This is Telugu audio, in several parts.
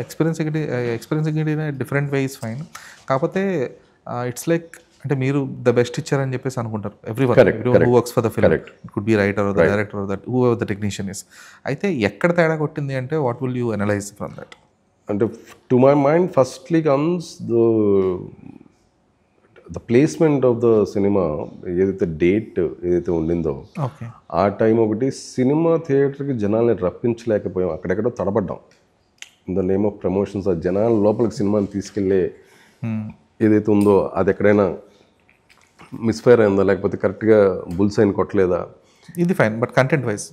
Experiencing it in a different way is fine. కాకపోతే ఇట్స్ లైక్ అంటే మీరు ద బెస్ట్ ఇచ్చారని చెప్పేసి అనుకుంటారు. Everyone who works for the film. It could be writer or the director or that whoever the technician is. అయితే ఎక్కడ తేడా కొట్టింది అంటే what will you analyse from that? అంటే to my mind firstly comes the placement of the cinema. ఏదైతే డేట్ ఏదైతే ఉండిందో ఓకే. ఆ టైం ఒకటి సినిమా థియేటర్కి జనాల్ని రప్పించలేకపోయాం. అక్కడెక్కడో తడబడ్డాం in the name of promotions. ఆ జనాల లోపలికి సినిమాని తీసుకెళ్ళే ఏదైతే ఉందో అది ఎక్కడైనా మిస్ఫైర్ అయిందా, లేకపోతే కరెక్ట్గా బుల్స్ అయిన కొట్టలేదా, ఇది ఫైన్. బట్ కంటెంట్ వైజ్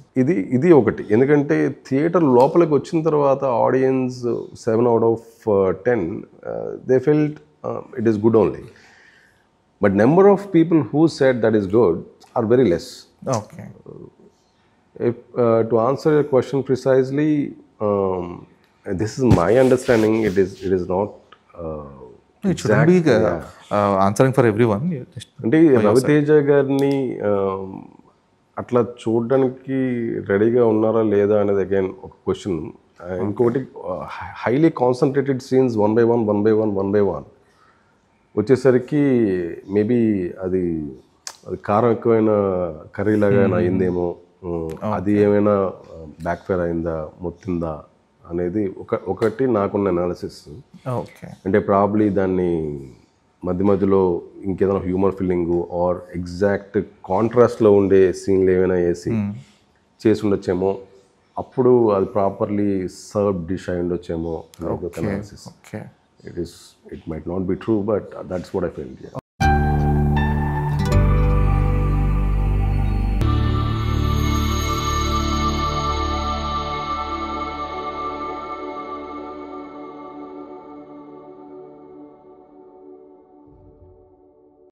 ఇది ఒకటి. ఎందుకంటే థియేటర్ లోపలికి వచ్చిన తర్వాత audience 7/10 they felt it is good only. But number of people who said that is good or very less. Okay. To answer your question precisely, this is my understanding. It is not it shouldn't be answering for everyone. అంటే రవితేజ గారిని అట్లా చూడడానికి రెడీగా ఉన్నారా లేదా అనేది అగైన్ ఒక క్వశ్చన్. ఇంకొకటి highly concentrated scenes one by one వచ్చేసరికి మేబీ అది కారం ఎక్కువైన కర్రీ లాగా అయిందేమో, అది ఏమైనా బ్యాక్ ఫైర్ అయిందా, మొత్తిందా అనేది ఒకటి నాకున్న అనాలిసిస్. ఓకే. అంటే ప్రాబ్లీ దాన్ని మధ్యలో ఇంకేదైనా హ్యూమర్ ఫీలింగు ఆర్ ఎగ్జాక్ట్ కాంట్రాస్ట్లో ఉండే సీన్లు ఏమైనా వేసి చేసి ఉండొచ్చేమో, అప్పుడు అది ప్రాపర్లీ సర్వ్ డిష్ అయి ఉండొచ్చేమో అనేది ఒక analysis. Okay. It might not be true, but that's what I felt. Yeah.